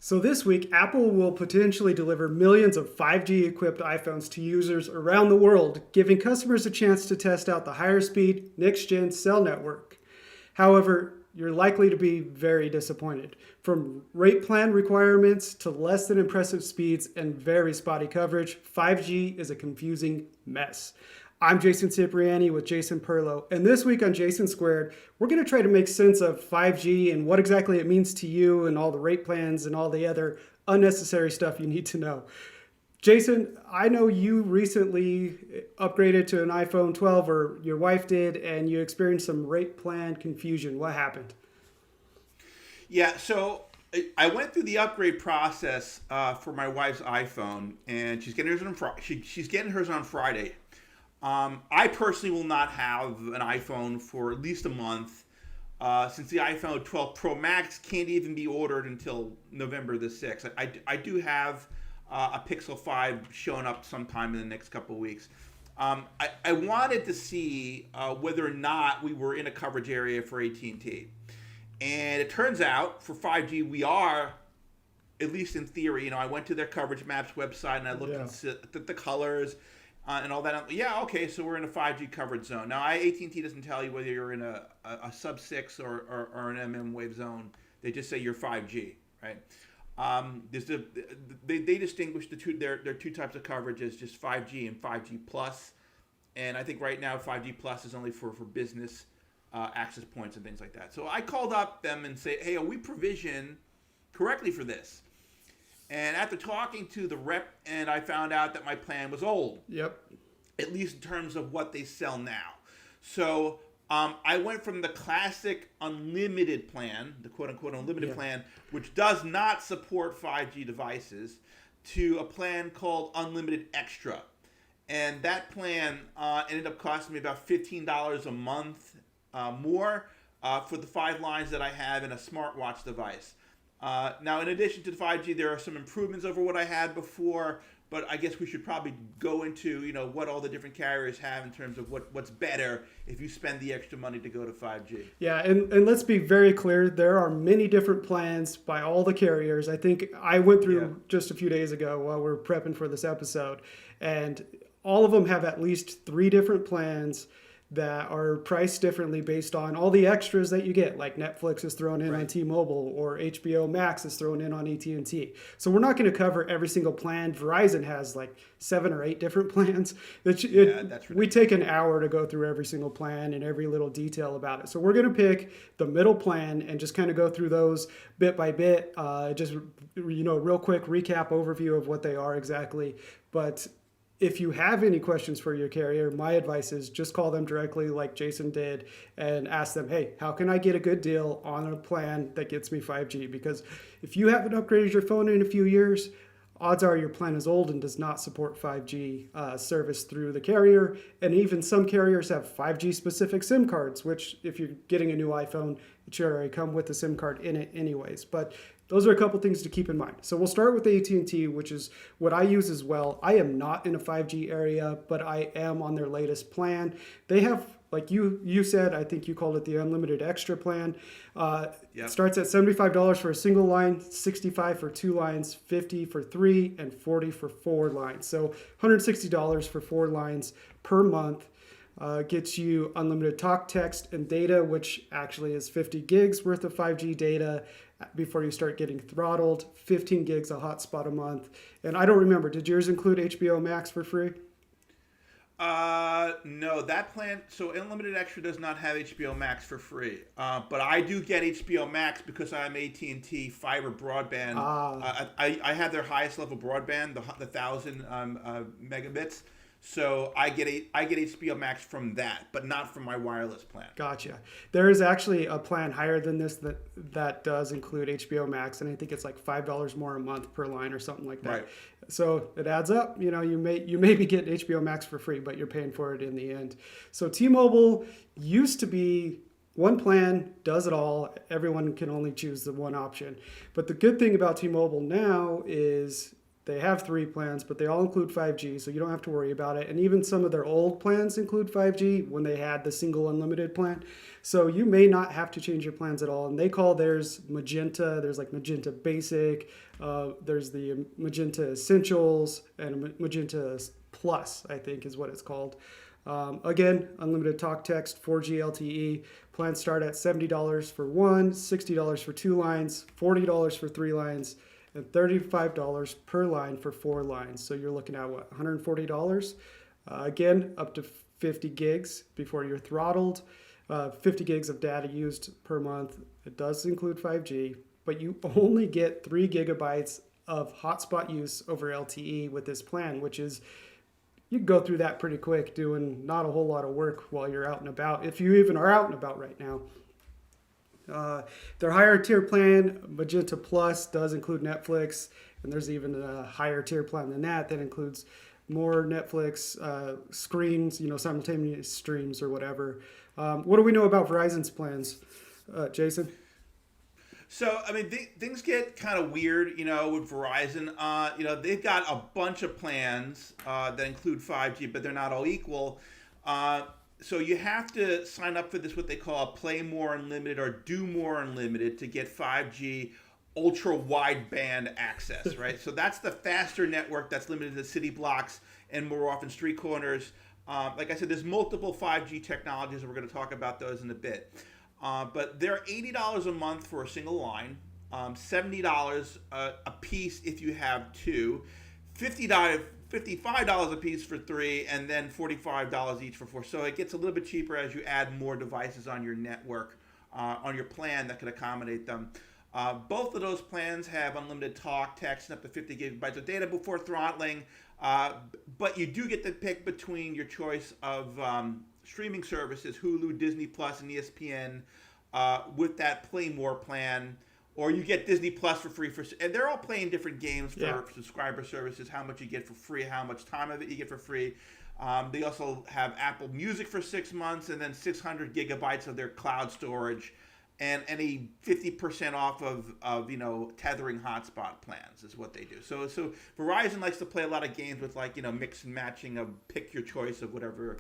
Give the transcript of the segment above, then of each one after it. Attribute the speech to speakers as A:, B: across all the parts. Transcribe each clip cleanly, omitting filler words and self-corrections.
A: So this week, Apple will potentially deliver millions of 5G equipped iPhones to users around the world, giving customers a chance to test out the higher speed, next gen cell network. However, you're likely to be very disappointed. From rate plan requirements to less than impressive speeds and very spotty coverage, 5G is a confusing mess. I'm Jason Cipriani with Jason Perlow, and this week on Jason Squared, we're going to try to make sense of 5G and what exactly it means to you and all the rate plans and all the other unnecessary stuff you need to know. Jason, I know you recently upgraded to an iPhone 12, or your wife did, and you experienced some rate plan confusion. What happened?
B: Yeah, so I went through the upgrade process for my wife's iPhone, and she's getting hers on she's getting hers on Friday. I personally will not have an iPhone for at least a month, since the iPhone 12 Pro Max can't even be ordered until November the 6th. I do have a Pixel 5 showing up sometime in the next couple of weeks. I wanted to see whether or not we were in a coverage area for AT&T. And it turns out for 5G we are, at least in theory. I went to their coverage maps website and I looked at the colors and all that. Yeah, okay, so we're in a 5G coverage zone. Now, AT&T doesn't tell you whether you're in a sub-6 or an MM wave zone. They just say you're 5G, right? They distinguish their two types of coverage as just 5G and 5G plus. And I think right now 5G plus is only for business access points and things like that. So I called up them and say, hey, are we provisioned correctly for this? And after talking to the rep, and I found out that my plan was old.
A: Yep.
B: At least in terms of what they sell now. So I went from the classic unlimited plan, the quote-unquote unlimited plan, which does not support 5G devices, to a plan called Unlimited Extra. And that plan ended up costing me about $15 a month more for the 5 lines that I have in a smartwatch device. Now, in addition to the 5G, there are some improvements over what I had before, but I guess we should probably go into, what all the different carriers have in terms of what's better if you spend the extra money to go to 5G.
A: Yeah, and let's be very clear, there are many different plans by all the carriers. I think I went through just a few days ago while we were prepping for this episode, and all of them have at least 3 different plans that are priced differently based on all the extras that you get, like Netflix is thrown in on T-Mobile or HBO Max is thrown in on AT&T. So we're not going to cover every single plan. Verizon has like 7 or 8 different plans.
B: That's ridiculous.
A: We take an hour to go through every single plan and every little detail about it. So we're going to pick the middle plan and just kind of go through those bit by bit. Just real quick recap overview of what they are exactly. But if you have any questions for your carrier, my advice is just call them directly like Jason did and ask them, hey, how can I get a good deal on a plan that gets me 5G? Because if you haven't upgraded your phone in a few years, odds are your plan is old and does not support 5G service through the carrier. And even some carriers have 5G specific SIM cards, which if you're getting a new iPhone, it should already come with the SIM card in it anyways. But those are a couple things to keep in mind. So we'll start with AT&T, which is what I use as well. I am not in a 5G area, but I am on their latest plan. They have, like you said, I think you called it the Unlimited Extra plan. It starts at $75 for a single line, $65 for 2 lines, $50 for 3, and $40 for 4 lines. So $160 for 4 lines per month. Gets you unlimited talk, text, and data, which actually is 50 gigs worth of 5G data before you start getting throttled, 15 gigs a hotspot a month. And I don't remember, did yours include HBO Max for free?
B: No, that plan, so Unlimited Extra does not have HBO Max for free. But I do get HBO Max because I'm AT&T fiber broadband. I have their highest level broadband, the 1,000 megabits. So I get HBO Max from that, but not from my wireless plan.
A: Gotcha. There is actually a plan higher than this that does include HBO Max, and I think it's like $5 more a month per line or something like that.
B: Right.
A: So it adds up. You may be getting HBO Max for free, but you're paying for it in the end. So T-Mobile used to be one plan, does it all. Everyone can only choose the one option. But the good thing about T-Mobile now is They have 3 plans, but they all include 5G, so you don't have to worry about it. And even some of their old plans include 5G when they had the single unlimited plan. So you may not have to change your plans at all. And they call theirs Magenta. There's like Magenta Basic. There's the Magenta Essentials and Magenta Plus, I think is what it's called. Again, unlimited talk, text, 4G LTE. Plans start at $70 for one, $60 for 2 lines, $40 for 3 lines, and $35 per line for 4 lines. So you're looking at what, $140? Again, up to 50 gigs before you're throttled. 50 gigs of data used per month. It does include 5G, but you only get 3 gigabytes of hotspot use over LTE with this plan, which is, you can go through that pretty quick doing not a whole lot of work while you're out and about, if you even are out and about right now. Their higher tier plan, Magenta Plus, does include Netflix, and there's even a higher tier plan than that includes more Netflix screens, simultaneous streams or whatever. What do we know about Verizon's plans, Jason?
B: So, I mean, things get kind of weird, with Verizon. They've got a bunch of plans that include 5G, but they're not all equal. So you have to sign up for this, what they call a Play More Unlimited or Do More Unlimited, to get 5G ultra wideband access, right? So that's the faster network that's limited to city blocks and more often street corners. Like I said, there's multiple 5G technologies, and we're going to talk about those in a bit. But they're $80 a month for a single line, $70 a piece if you have 2, $55 a piece for 3, and then $45 each for 4. So it gets a little bit cheaper as you add more devices on your network, on your plan that can accommodate them. Both of those plans have unlimited talk, text, and up to 50 gigabytes of data before throttling. But you do get to pick between your choice of streaming services, Hulu, Disney Plus, and ESPN, with that Play More plan. Or you get Disney Plus for free, and they're all playing different games for subscriber services, how much you get for free, how much time of it you get for free. They also have Apple Music for 6 months, and then 600 gigabytes of their cloud storage, and any 50% off of tethering hotspot plans is what they do. So Verizon likes to play a lot of games with mix and matching of pick your choice of whatever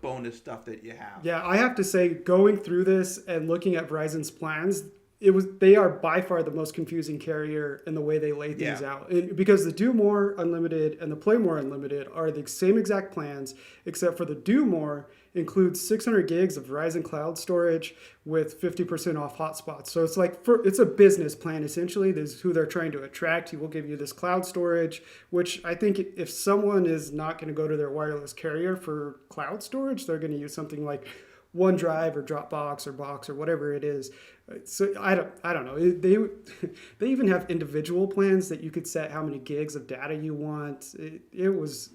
B: bonus stuff that you have.
A: Yeah, I have to say, going through this and looking at Verizon's plans, they are by far the most confusing carrier in the way they lay things out. Because the Do More Unlimited and the Play More Unlimited are the same exact plans, except for the Do More includes 600 gigs of Verizon cloud storage with 50% off hotspots. So it's it's a business plan, essentially. This is who they're trying to attract. He will give you this cloud storage, which I think if someone is not going to go to their wireless carrier for cloud storage, they're going to use something like OneDrive or Dropbox or Box or whatever it is. So I don't know. They even have individual plans that you could set how many gigs of data you want. It was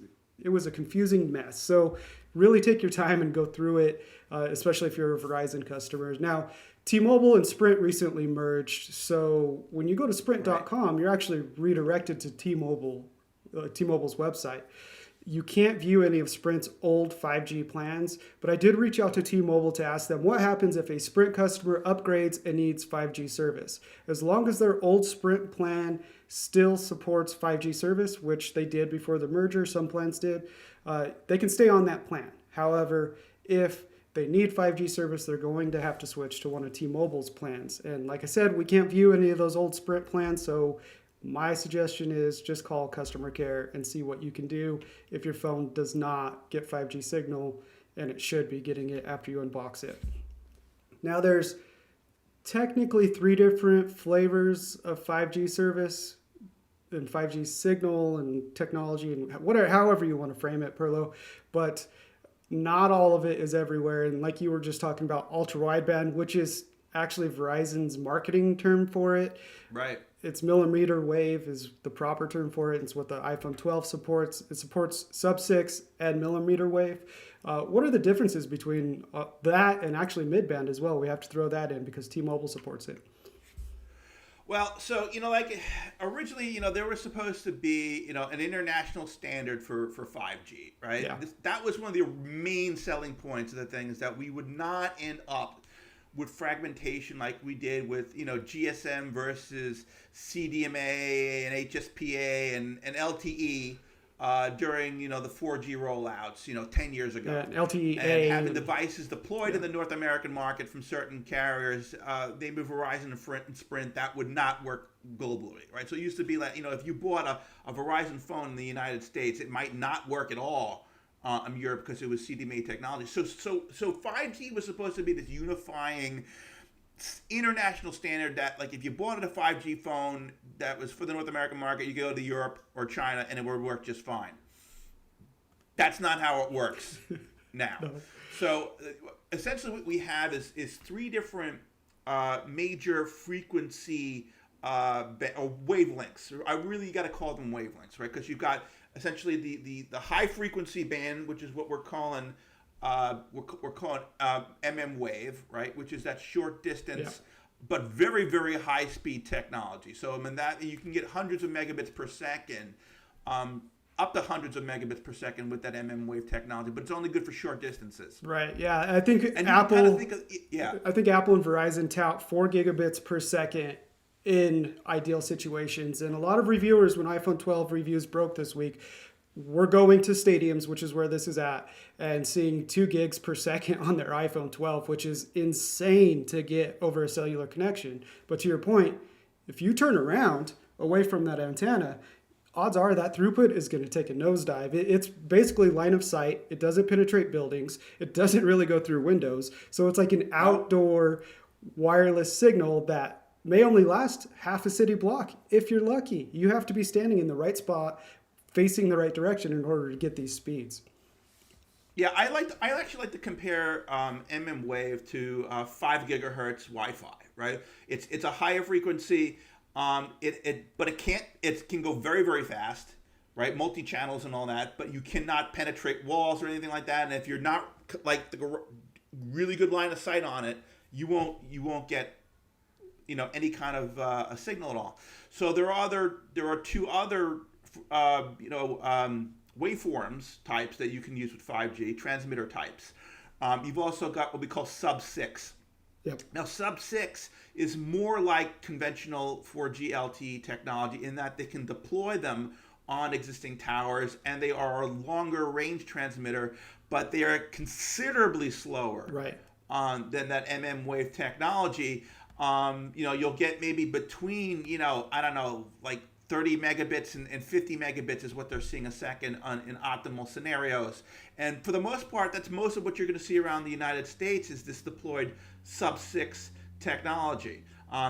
A: a confusing mess. So really take your time and go through it, especially if you're a Verizon customer. Now, T-Mobile and Sprint recently merged. So when you go to sprint.com, you're actually redirected to T-Mobile's website. You can't view any of Sprint's old 5G plans, but I did reach out to T-Mobile to ask them what happens if a Sprint customer upgrades and needs 5G service. As long as their old Sprint plan still supports 5G service, which they did before the merger, some plans did, they can stay on that plan. However, if they need 5G service, they're going to have to switch to one of T-Mobile's plans. And like I said, we can't view any of those old Sprint plans, so my suggestion is just call customer care and see what you can do if your phone does not get 5G signal, and it should be getting it after you unbox it. Now there's technically 3 different flavors of 5G service and 5G signal and technology and whatever, however you want to frame it, Perlo, but not all of it is everywhere. And like you were just talking about, ultra wideband, which is actually Verizon's marketing term for it.
B: Right.
A: It's millimeter wave is the proper term for it. It's what the iPhone 12 supports. It supports sub-6 and millimeter wave. What are the differences between that and actually midband as well? We have to throw that in because T-Mobile supports it.
B: Well, so, originally, there was supposed to be, an international standard for 5G, right?
A: Yeah.
B: That was one of the main selling points of the thing, is that we would not end up with fragmentation like we did with GSM versus CDMA and HSPA and LTE during the 4G rollouts 10 years ago.
A: Yeah, LTE
B: and having devices deployed in the North American market from certain carriers, maybe Verizon and Sprint, that would not work globally, right? So it used to be like if you bought a Verizon phone in the United States, it might not work at all in Europe because it was CDMA technology. So 5G was supposed to be this unifying international standard that, like, if you bought a 5G phone that was for the North American market, you go to Europe or China and it would work just fine. That's not how it works now. No. So essentially what we have is three different major frequency or wavelengths. I really got to call them wavelengths, right? Because you've got essentially the high frequency band, which is what we're calling MM wave, right? Which is that short distance, but very, very high speed technology. So that you can get hundreds of megabits per second, up to hundreds of megabits per second with that MM wave technology, but it's only good for short distances.
A: Right. Yeah. I think Apple and Verizon tout 4 gigabits per second in ideal situations. And a lot of reviewers, when iPhone 12 reviews broke this week, we're going to stadiums, which is where this is at, and seeing 2 gigs per second on their iPhone 12, which is insane to get over a cellular connection. But to your point, if you turn around away from that antenna, odds are that throughput is going to take a nosedive. It's basically line of sight. It doesn't penetrate buildings. It doesn't really go through windows. So it's like an outdoor wireless signal that may only last half a city block if you're lucky. You have to be standing in the right spot, facing the right direction in order to get these speeds.
B: Yeah, I actually like to compare MM wave to 5 gigahertz Wi-Fi. Right, it's a higher frequency. But it can go very, very fast, right? Multi-channels and all that, but you cannot penetrate walls or anything like that. And if you're not like the really good line of sight on it, you won't get any kind of a signal at all. So there are two other waveforms types that you can use with 5G, transmitter types. You've also got what we call sub-6.
A: Yep.
B: Now, sub-6 is more like conventional 4G LTE technology in that they can deploy them on existing towers, and they are a longer range transmitter, but they are considerably slower than that MM wave technology. You'll get maybe between, like 30 megabits and 50 megabits is what they're seeing a second in optimal scenarios. And for the most part, that's most of what you're going to see around the United States is this deployed sub-6 technology.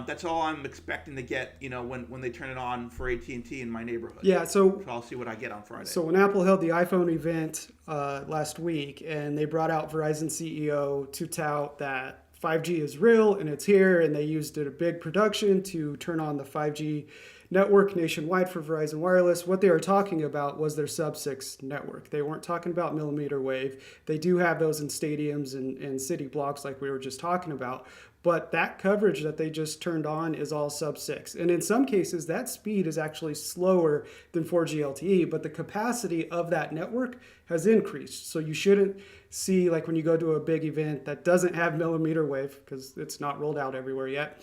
B: That's all I'm expecting to get, when they turn it on for AT&T in my neighborhood.
A: Yeah, so
B: I'll see what I get on Friday.
A: So when Apple held the iPhone event last week, and they brought out Verizon CEO to tout that 5G is real and it's here, and they used it a big production to turn on the 5G network nationwide for Verizon Wireless. What they were talking about was their sub-6 network. They weren't talking about millimeter wave. They do have those in stadiums and city blocks like we were just talking about. But that coverage that they just turned on is all sub-6. And in some cases, that speed is actually slower than 4G LTE, but the capacity of that network has increased. So you shouldn't see, like when you go to a big event that doesn't have millimeter wave, because it's not rolled out everywhere yet,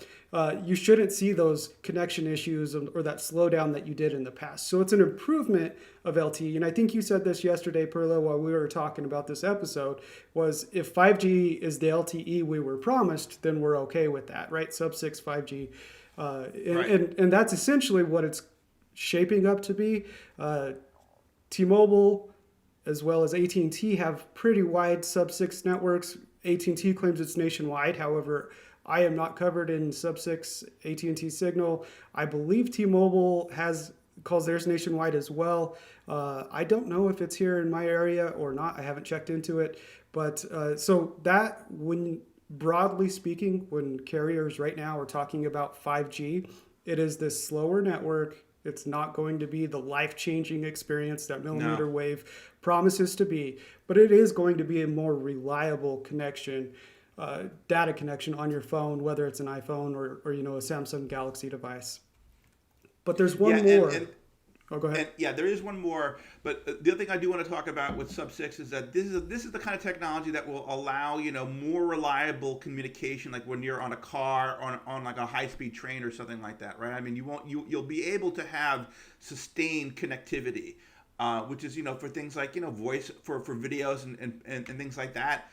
A: you shouldn't see those connection issues or that slowdown that you did in the past. So it's an improvement of LTE. And I think you said this yesterday, Perla, while we were talking about this episode, was if 5G is the LTE we were promised, then we're okay with that, right? Sub-6 5G. And that's essentially what it's shaping up to be. T-Mobile as well as AT&T have pretty wide sub-6 networks. AT&T claims it's nationwide. However, I am not covered in sub-6 AT&T signal. I believe T-Mobile calls theirs nationwide as well. I don't know if it's here in my area or not. I haven't checked into it. But so that, when broadly speaking, when carriers right now are talking about 5G, it is this slower network. It's not going to be the life-changing experience that millimeter wave promises to be, but it is going to be a more reliable connection, data connection on your phone, whether it's an iPhone or a Samsung Galaxy device. But there's one more. Oh, go ahead.
B: And yeah, there is one more, but the other thing I do want to talk about with Sub 6 is that this is the kind of technology that will allow, more reliable communication, like when you're on a car, on like a high-speed train or something like that, right? I mean, you'll be able to have sustained connectivity, which is, for things like, voice for videos and things like that.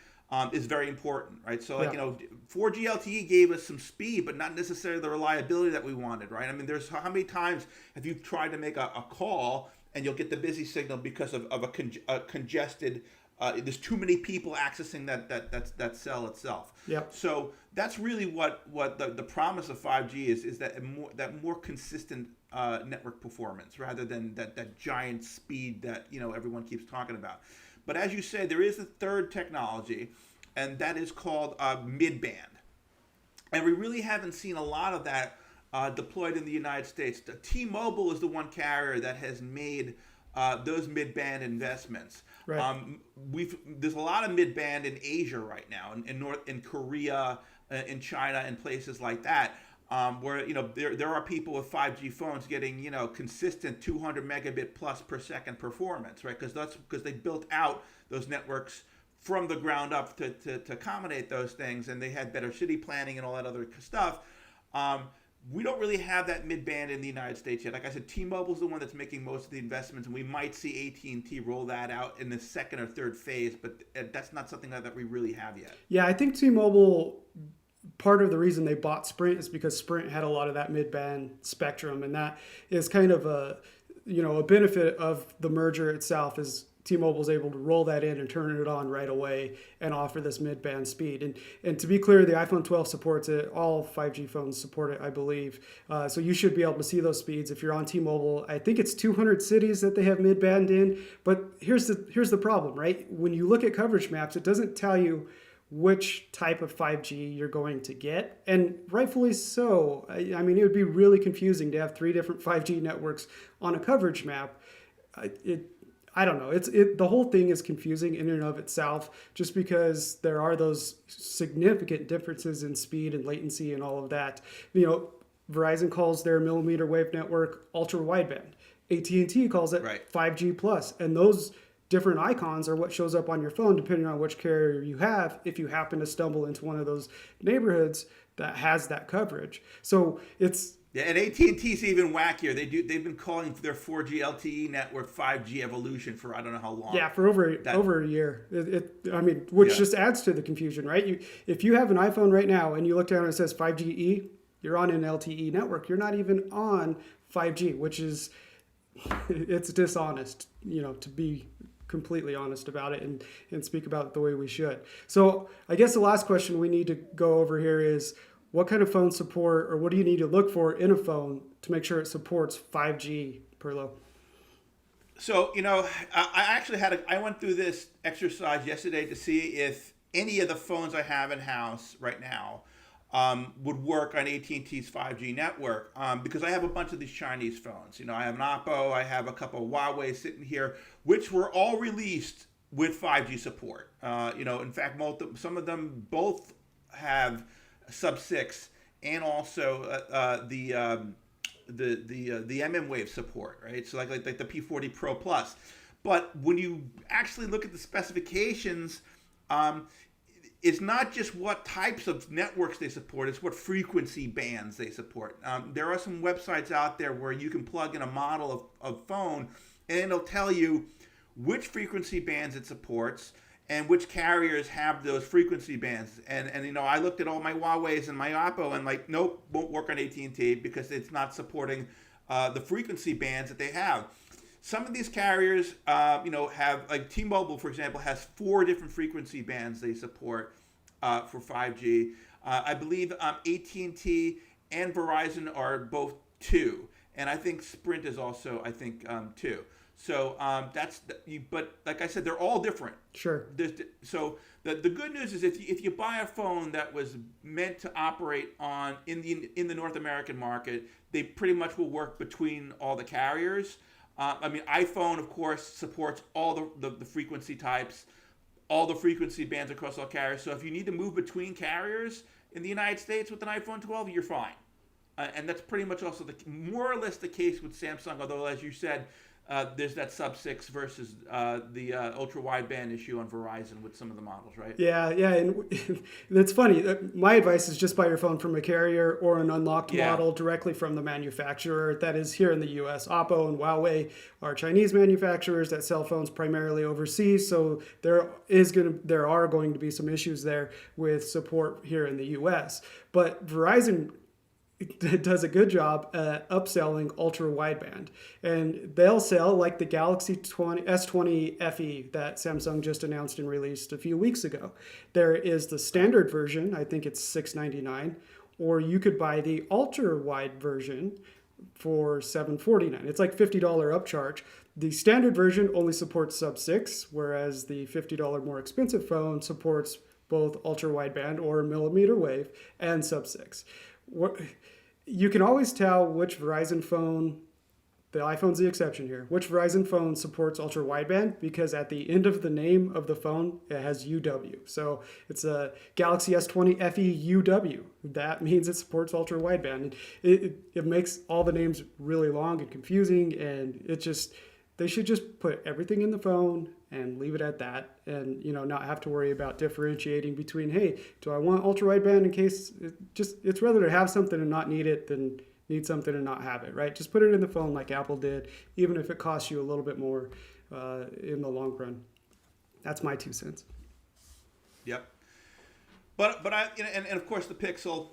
B: Is very important, right? So, like, 4G LTE gave us some speed, but not necessarily the reliability that we wanted, right? I mean, there's how many times have you tried to make a call and you'll get the busy signal because of a congested, there's too many people accessing that cell itself.
A: Yeah.
B: So that's really what the promise of 5G is that more consistent network performance rather than that giant speed that everyone keeps talking about. But as you say, there is a third technology, and that is called mid-band. And we really haven't seen a lot of that deployed in the United States. T-Mobile is the one carrier that has made those mid-band investments.
A: Right.
B: There's a lot of mid-band in Asia right now, in Korea, in China, and places like that. Where there are people with 5G phones getting consistent 200 megabit plus per second performance, right? Because they built out those networks from the ground up to accommodate those things, and they had better city planning and all that other stuff. We don't really have that mid-band in the United States yet. Like I said, T-Mobile's the one that's making most of the investments, and we might see AT&T roll that out in the second or third phase, but that's not something that we really have yet.
A: Yeah, I think T-Mobile, part of the reason they bought Sprint is because Sprint had a lot of that mid-band spectrum, and that is kind of a benefit of the merger itself is T-Mobile is able to roll that in and turn it on right away and offer this mid-band speed. And to be clear, the iPhone 12 supports it. All 5G phones support it, I believe. So you should be able to see those speeds if you're on T-Mobile. I think it's 200 cities that they have mid-band in. But here's the problem, right? When you look at coverage maps, it doesn't tell you which type of 5G you're going to get, and rightfully so. I mean, it would be really confusing to have 3 different 5G networks on a coverage map. I don't know. The whole thing is confusing in and of itself, just because there are those significant differences in speed and latency and all of that. Verizon calls their millimeter wave network ultra wideband. AT&T calls it 5G plus, and those different icons are what shows up on your phone depending on which carrier you have if you happen to stumble into one of those neighborhoods that has that coverage. So it's...
B: Yeah, and AT&T's even wackier. They've been calling their 4G LTE network 5G evolution for I don't know how long.
A: Yeah, for over a year. Which just adds to the confusion, right? If you have an iPhone right now and you look down and it says 5GE, you're on an LTE network. You're not even on 5G, which is it's dishonest, to be completely honest about it and speak about it the way we should. So I guess the last question we need to go over here is, what kind of phone support, or what do you need to look for in a phone to make sure it supports 5G, Perlo?
B: So, I went through this exercise yesterday to see if any of the phones I have in house right now would work on AT&T's 5G network, because I have a bunch of these Chinese phones. I have an Oppo, I have a couple of Huawei sitting here, which were all released with 5G support. In fact, some of them both have Sub 6 and also the mmWave support, right? So like the P40 Pro Plus. But when you actually look at the specifications, it's not just what types of networks they support, it's what frequency bands they support. There are some websites out there where you can plug in a model of phone and it'll tell you which frequency bands it supports and which carriers have those frequency bands. And I looked at all my Huawei's and my Oppo and nope, won't work on AT&T because it's not supporting the frequency bands that they have. Some of these carriers, have, like T-Mobile, for example, has 4 different frequency bands they support for 5G. I believe AT&T and Verizon are both 2. And I think Sprint is also, 2. So but like I said, they're all different.
A: Sure.
B: So the good news is if you buy a phone that was meant to operate in the North American market, they pretty much will work between all the carriers. iPhone, of course, supports all the frequency types, all the frequency bands across all carriers. So if you need to move between carriers in the United States with an iPhone 12, you're fine. and that's pretty much also more or less the case with Samsung. Although, as you said, there's that sub 6 versus the ultra wideband issue on Verizon with some of the models, right?
A: Yeah, yeah, and it's funny. My advice is just buy your phone from a carrier or an unlocked model directly from the manufacturer. That is here in the U.S. Oppo and Huawei are Chinese manufacturers that sell phones primarily overseas. So there are going to be some issues there with support here in the U.S. But Verizon does a good job at upselling ultra wideband, and they'll sell like the Galaxy S20 FE that Samsung just announced and released a few weeks ago. There is the standard version, I think it's $699, or you could buy the ultra wide version for $749. It's like $50 upcharge. The standard version only supports sub 6, whereas the $50 more expensive phone supports both ultra wideband or millimeter wave and sub 6. You can always tell which Verizon phone, the iPhone's the exception here, which Verizon phone supports ultra wideband because at the end of the name of the phone, it has UW. So it's a Galaxy S20 FE UW. That means it supports ultra wideband. It makes all the names really long and confusing, and they should just put everything in the phone and leave it at that, and not have to worry about differentiating between, hey, do I want ultra wideband in case it's rather to have something and not need it than need something and not have it, right? Just put it in the phone like Apple did, even if it costs you a little bit more in the long run. That's my 2 cents.
B: Yep. But and of course the Pixel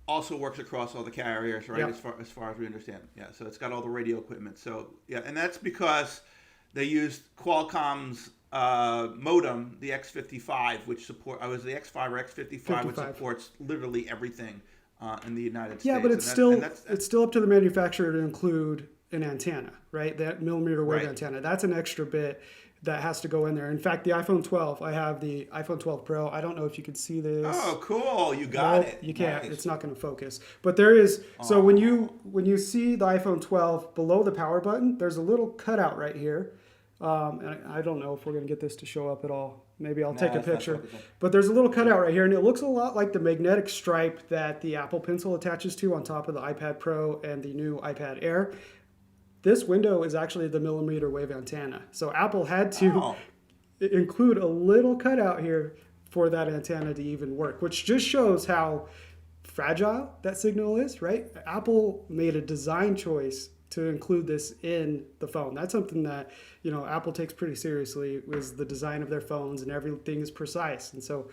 B: also works across all the carriers, right?
A: Yep.
B: As far as we understand. Yeah. So it's got all the radio equipment. So yeah, and that's because they used Qualcomm's modem, the X55, which was the X5 or X55, which supports literally everything in the United States.
A: Yeah, but it's still up to the manufacturer to include an antenna, right? That millimeter wave antenna. That's an extra bit that has to go in there. In fact, the iPhone 12, I have the iPhone 12 Pro. I don't know if you can see this.
B: Oh, cool. You got it.
A: You can't.
B: Nice.
A: It's not going to focus. But there is, so when you see the iPhone 12 below the power button, there's a little cutout right here. And I don't know if we're going to get this to show up at all. Maybe I'll take a picture. But there's a little cutout right here, and it looks a lot like the magnetic stripe that the Apple Pencil attaches to on top of the iPad Pro and the new iPad Air. This window is actually the millimeter wave antenna. So Apple had to include a little cutout here for that antenna to even work, which just shows how fragile that signal is, right? Apple made a design choice to include this in the phone. That's something that, Apple takes pretty seriously, was the design of their phones, and everything is precise. And so,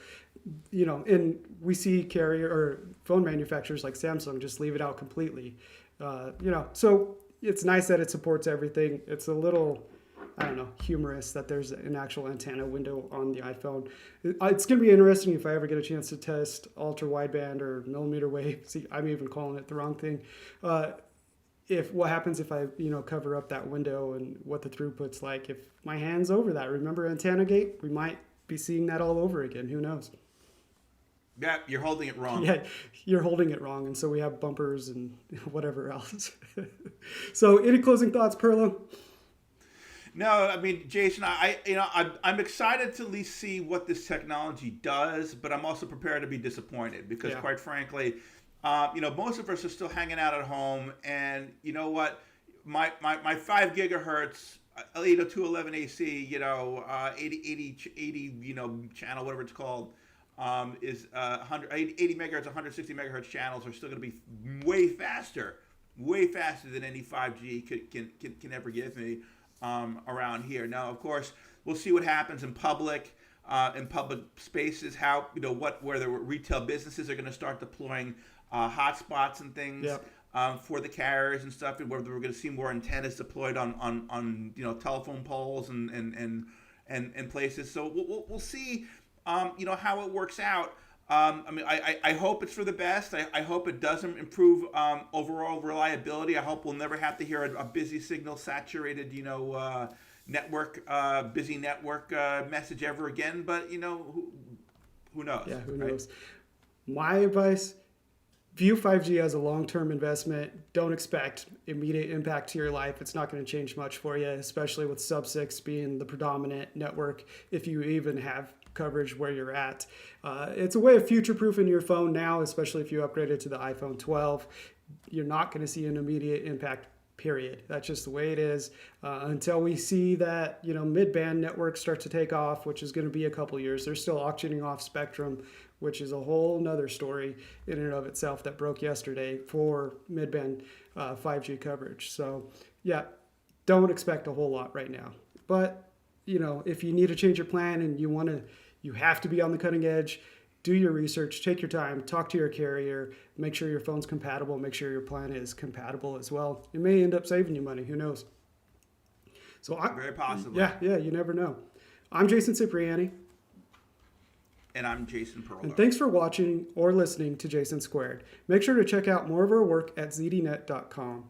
A: and we see carrier or phone manufacturers like Samsung just leave it out completely. So it's nice that it supports everything. It's a little, humorous that there's an actual antenna window on the iPhone. It's going to be interesting if I ever get a chance to test ultra wideband or millimeter wave. See, I'm even calling it the wrong thing. What happens if I, cover up that window and what the throughput's like. If my hand's over that, remember antenna gate? We might be seeing that all over again. Who knows?
B: Yeah, you're holding it wrong.
A: Yeah, you're holding it wrong, and so we have bumpers and whatever else. So, any closing thoughts, Perlo?
B: No, I mean, Jason, I'm excited to at least see what this technology does, but I'm also prepared to be disappointed because, quite frankly, most of us are still hanging out at home, and you know what? My 5 gigahertz, 211 AC, 80 channel, whatever it's called. Is 80 megahertz, 160 megahertz channels are still going to be way faster than any 5G can ever give me around here. Now, of course, we'll see what happens in public spaces. How where the retail businesses are going to start deploying hotspots and things for the carriers and stuff, and whether we're going to see more antennas deployed on telephone poles and places. So we'll see. How it works out. I hope it's for the best. I hope it doesn't improve overall reliability. I hope we'll never have to hear a busy signal saturated, network, busy network message ever again. But, who knows?
A: Yeah, who knows? My advice, view 5G as a long-term investment. Don't expect immediate impact to your life. It's not going to change much for you, especially with sub-6 being the predominant network, if you even have coverage where you're at. It's a way of future-proofing your phone now, especially if you upgrade it to the iPhone 12. you're not going to see an immediate impact. Period. That's just the way it is. Until we see that mid-band networks start to take off, which is going to be a couple years. They're still auctioning off spectrum, which is a whole nother story in and of itself that broke yesterday for mid-band 5G coverage. So yeah, don't expect a whole lot right now. But if you need to change your plan and you have to be on the cutting edge. Do your research, take your time, talk to your carrier, make sure your phone's compatible, make sure your plan is compatible as well. It may end up saving you money, who knows? So
B: Very possible.
A: Yeah, you never know. I'm Jason Cipriani.
B: And I'm Jason Perlow.
A: And thanks for watching or listening to Jason Squared. Make sure to check out more of our work at zdnet.com.